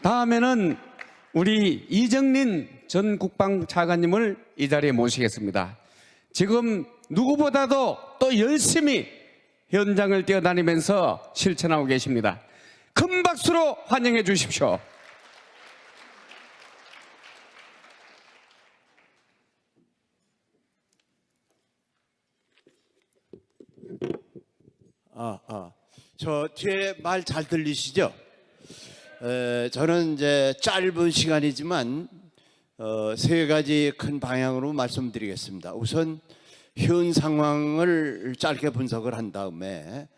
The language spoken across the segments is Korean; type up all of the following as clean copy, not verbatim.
다음에는 우리 이정린 전 국방차관님을 이 자리에 모시겠습니다. 지금 누구보다도 또 열심히 현장을 뛰어다니면서 실천하고 계십니다. 큰 박수로 환영해 주십시오. 저 뒤에 말 잘 들리시죠? 저는 이제 짧은 시간이지만 세 가지 큰 방향으로 말씀드리겠습니다. 우선 현 상황을 짧게 분석을 한 다음에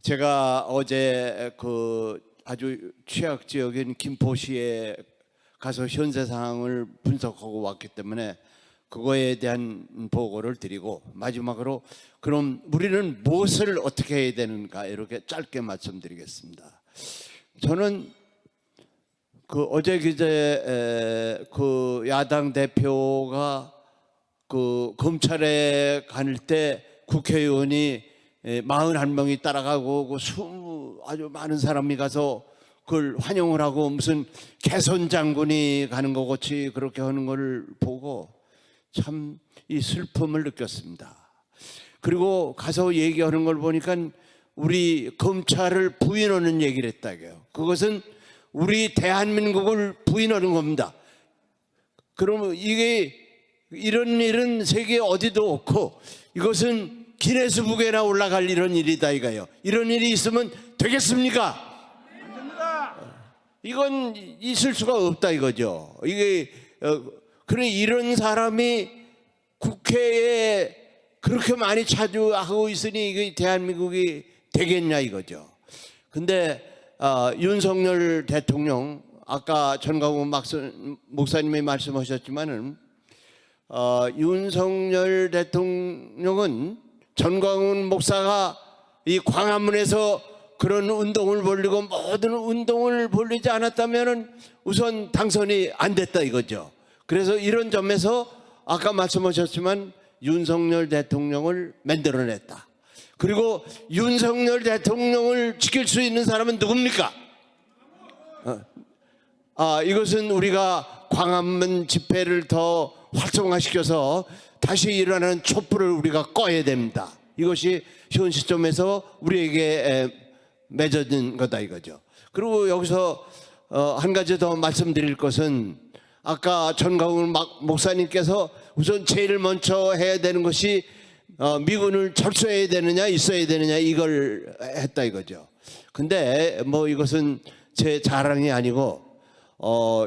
제가 어제 그 아주 취약 지역인 김포시에 가서 현재 상황을 분석하고 왔기 때문에 그거에 대한 보고를 드리고 마지막으로 그럼 우리는 무엇을 어떻게 해야 되는가 이렇게 짧게 말씀드리겠습니다. 저는 그 어제 기재 그 야당 대표가 그 검찰에 갈 때 국회의원이 41명이 따라가고 아주 많은 사람이 가서 그걸 환영을 하고 무슨 개선 장군이 가는 것 같이 그렇게 하는 걸 보고 참 이 슬픔을 느꼈습니다. 그리고 가서 얘기하는 걸 보니까 우리 검찰을 부인하는 얘기를 했다고요. 그것은 우리 대한민국을 부인하는 겁니다. 그러면 이게 이런 일은 세계 어디도 없고 이것은 기네스북에나 올라갈 이런 일이다 이거예요. 이런 일이 있으면 되겠습니까? 안 됩니다. 이건 있을 수가 없다 이거죠. 이게 그래 이런 사람이 국회에 그렇게 많이 차지하고 있으니 이게 대한민국이 되겠냐 이거죠. 근데 윤석열 대통령 아까 전광훈 목사님이 말씀하셨지만은 윤석열 대통령은 전광훈 목사가 이 광화문에서 그런 운동을 벌이고 모든 운동을 벌이지 않았다면은 우선 당선이 안 됐다 이거죠. 그래서 이런 점에서 아까 말씀하셨지만 윤석열 대통령을 만들어냈다. 그리고 윤석열 대통령을 지킬 수 있는 사람은 누굽니까? 이것은 우리가 광화문 집회를 더 활성화시켜서 다시 일어나는 촛불을 우리가 꺼야 됩니다. 이것이 현 시점에서 우리에게 맺어진 거다 이거죠. 그리고 여기서 한 가지 더 말씀드릴 것은 아까 전광훈 목사님께서 우선 제일 먼저 해야 되는 것이 미군을 철수해야 되느냐 있어야 되느냐 이걸 했다 이거죠. 근데 뭐 이것은 제 자랑이 아니고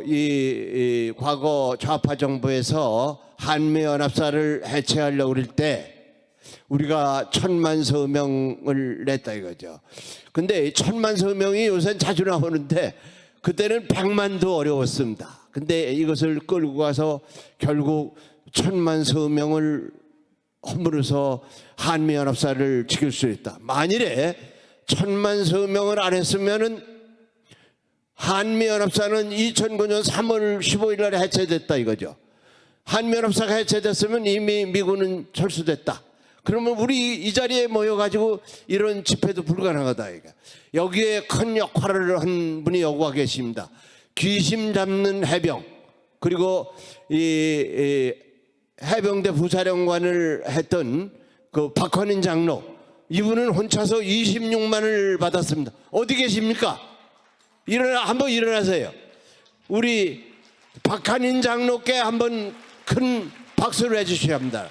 이 과거 좌파 정부에서 한미연합사를 해체하려고 그럴 때 우리가 1000만 서명을 냈다 이거죠. 근데 1000만 서명이 요새 자주 나오는데 그때는 100만도 어려웠습니다. 근데 이것을 끌고 가서 결국 1000만 서명을 허물어서 한미연합사를 지킬 수 있다. 만일에 1000만 서명을 안 했으면은 한미연합사는 2009년 3월 15일 날에 해체됐다 이거죠. 한미연합사가 해체됐으면 이미 미군은 철수됐다. 그러면 우리 이 자리에 모여가지고 이런 집회도 불가능하다 이거. 여기에 큰 역할을 한 분이 여기와 계십니다. 귀심 잡는 해병 그리고 이 해병대 부사령관을 했던 그 박헌인 장로 이분은 혼자서 26만을 받았습니다. 어디 계십니까? 한번 일어나세요. 우리 박헌인 장로께 한번 큰 박수를 해주셔야 합니다.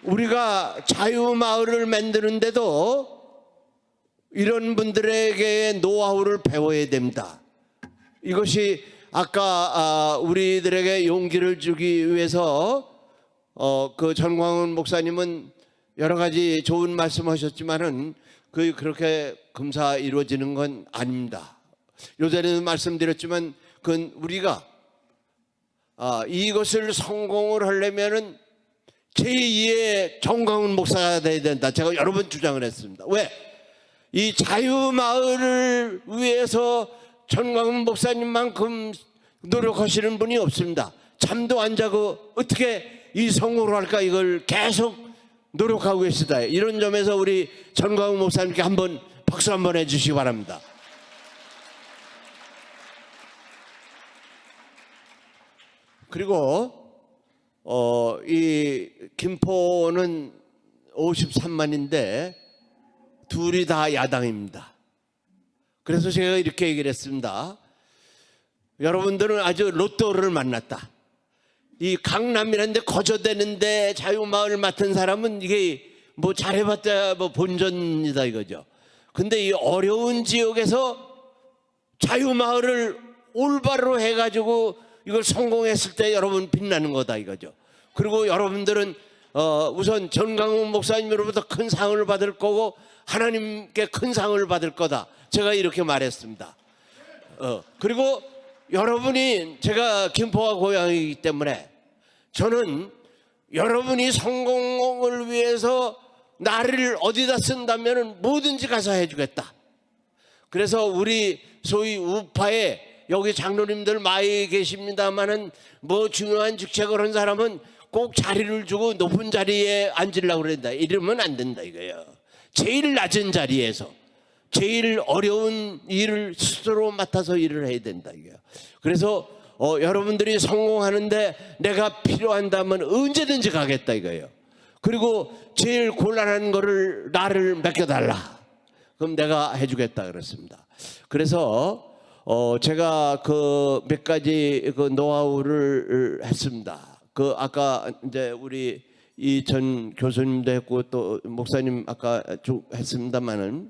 우리가 자유마을을 만드는데도 이런 분들에게 노하우를 배워야 됩니다. 이것이 아까 우리들에게 용기를 주기 위해서 그 전광훈 목사님은 여러 가지 좋은 말씀하셨지만은 그렇게 금사 이루어지는 건 아닙니다. 요새는 말씀드렸지만 그건 우리가 이것을 성공을 하려면은 제2의 전광훈 목사가 돼야 된다. 제가 여러 번 주장을 했습니다. 왜? 이 자유마을을 위해서 전광훈 목사님만큼 노력하시는 분이 없습니다. 잠도 안 자고 어떻게 이 성공을 할까 이걸 계속 노력하고 계시다. 이런 점에서 우리 전광훈 목사님께 한번 박수 한번 해주시기 바랍니다. 그리고 이 김포는 53만인데 둘이 다 야당입니다. 그래서 제가 이렇게 얘기를 했습니다. 여러분들은 아주 로또를 만났다. 이 강남이라는데 거저대는데 자유마을 맡은 사람은 이게 뭐 잘해봤자 뭐 본전이다 이거죠. 근데 이 어려운 지역에서 자유마을을 올바로 해가지고 이걸 성공했을 때 여러분 빛나는 거다 이거죠. 그리고 여러분들은 우선 전강훈 목사님으로부터 큰 상을 받을 거고 하나님께 큰 상을 받을 거다. 제가 이렇게 말했습니다. 그리고 여러분이, 제가 김포가 고향이기 때문에 저는 여러분이 성공을 위해서 나를 어디다 쓴다면 뭐든지 가서 해주겠다. 그래서 우리 소위 우파에 여기 장로님들 많이 계십니다만은 뭐 중요한 직책을 한 사람은 꼭 자리를 주고 높은 자리에 앉으려고 그런다. 이러면 안 된다 이거예요. 제일 낮은 자리에서 제일 어려운 일을 스스로 맡아서 일을 해야 된다 이거예요. 그래서 여러분들이 성공하는데 내가 필요한다면 언제든지 가겠다 이거예요. 그리고 제일 곤란한 거를 나를 맡겨달라. 그럼 내가 해주겠다 그랬습니다. 그래서 제가 그 몇 가지 그 노하우를 했습니다. 그 아까 이제 우리 이 전 교수님도 했고 또 목사님 아까 쭉 했습니다만은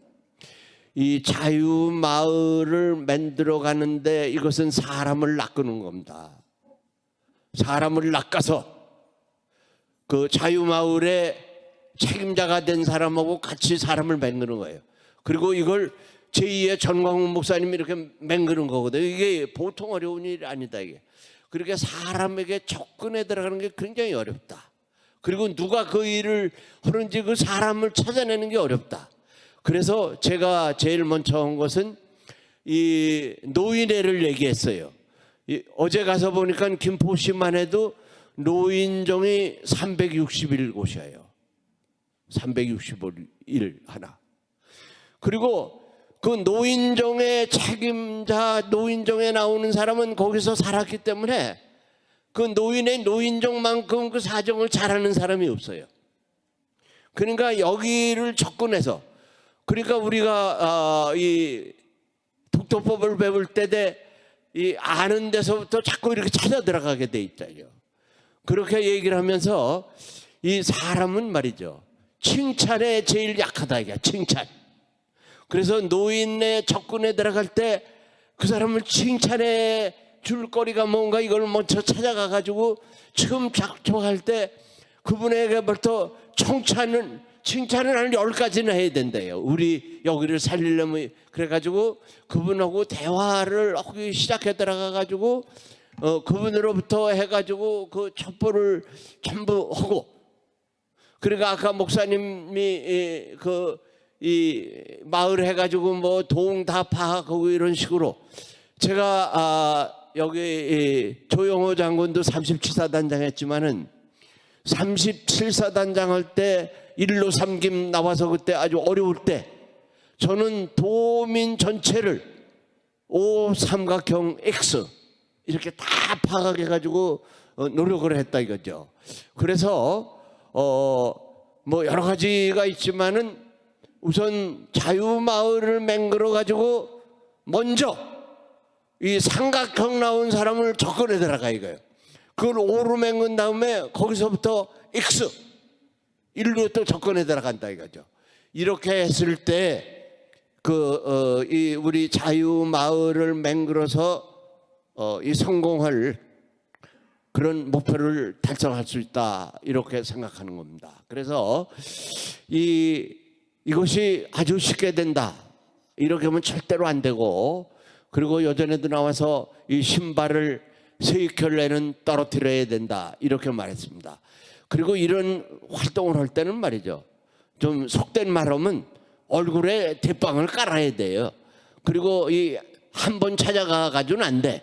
이 자유마을을 만들어 가는데 이것은 사람을 낚는 겁니다. 사람을 낚아서 그 자유마을의 책임자가 된 사람하고 같이 사람을 만드는 거예요. 그리고 이걸 제2의 전광훈 목사님이 이렇게 맹그는 거거든요. 이게 보통 어려운 일이 아니다 이게. 그렇게 사람에게 접근해 들어가는 게 굉장히 어렵다. 그리고 누가 그 일을 하는지 그 사람을 찾아내는 게 어렵다. 그래서 제가 제일 먼저 한 것은 이 노인회를 얘기했어요. 어제 가서 보니까 김포시만 해도 노인정이 361곳이에요. 361 하나. 그리고 그 노인정의 책임자, 노인정에 나오는 사람은 거기서 살았기 때문에 그 노인의 노인정만큼 그 사정을 잘하는 사람이 없어요. 그러니까 여기를 접근해서, 그러니까 우리가 이 독도법을 배울 때 이 아는 데서부터 자꾸 이렇게 찾아 들어가게 돼 있잖아요. 그렇게 얘기를 하면서 이 사람은 말이죠, 칭찬에 제일 약하다 이게 칭찬. 그래서 노인의 접근에 들어갈 때 그 사람을 칭찬해 줄 거리가 뭔가 이걸 먼저 찾아가 가지고 처음 접촉할 때 그분에게부터 칭찬을 한 10가지는 해야 된대요. 우리 여기를 살리려면. 그래가지고 그분하고 대화를 하기 시작해 들어가가지고 그분으로부터 해가지고 그 첩보를 전부 하고. 그러니까 아까 목사님이 이 마을 해가지고 뭐 동 다 파악하고 이런 식으로 제가 여기 조영호 장군도 37사단장 했지만은 37사단장 할 때 1로 3김 나와서 그때 아주 어려울 때 저는 도민 전체를 O 삼각형 X 이렇게 다 파악해 가지고 노력을 했다 이거죠. 그래서 뭐 여러 가지가 있지만은 우선 자유마을을 맹글어 가지고 먼저 이 삼각형 나온 사람을 접근해 들어가 이거예요. 그걸 O로 맹근 다음에 거기서부터 X 1로 또 접근해 들어간다 이거죠. 이렇게 했을 때 이 우리 자유마을을 맹글어서 이 성공할 그런 목표를 달성할 수 있다 이렇게 생각하는 겁니다. 그래서 이것이 아주 쉽게 된다 이렇게 하면 절대로 안 되고, 그리고 예전에도 나와서 이 신발을 3켤레는 떨어뜨려야 된다 이렇게 말했습니다. 그리고 이런 활동을 할 때는 말이죠, 좀 속된 말하면 얼굴에 대빵을 깔아야 돼요. 그리고 이 한 번 찾아가 가지고는 안 돼.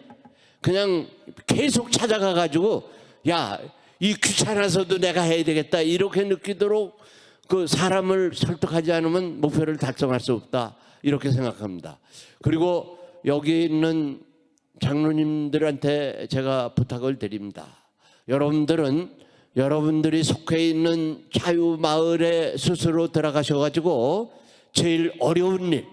그냥 계속 찾아가 가지고 야, 이 귀찮아서도 내가 해야 되겠다 이렇게 느끼도록 그 사람을 설득하지 않으면 목표를 달성할 수 없다 이렇게 생각합니다. 그리고 여기 있는 장로님들한테 제가 부탁을 드립니다. 여러분들이 속해 있는 자유마을에 스스로 들어가셔가지고 제일 어려운 일,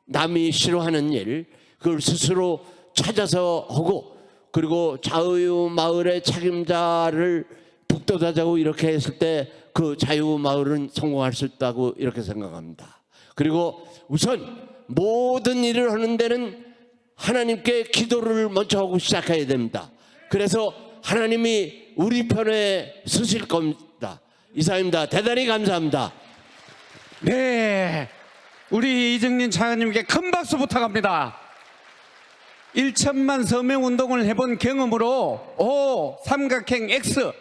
남이 싫어하는 일, 그걸 스스로 찾아서 하고, 그리고 자유마을의 책임자를 북돋아자고 이렇게 했을 때 그 자유마을은 성공할 수 있다고 이렇게 생각합니다. 그리고 우선 모든 일을 하는 데는 하나님께 기도를 먼저 하고 시작해야 됩니다. 그래서 하나님이 우리 편에 서실 겁니다. 이상입니다. 대단히 감사합니다. 네, 우리 이정린 차관님께 큰 박수 부탁합니다. 1천만 서명 운동을 해본 경험으로 O 삼각형 X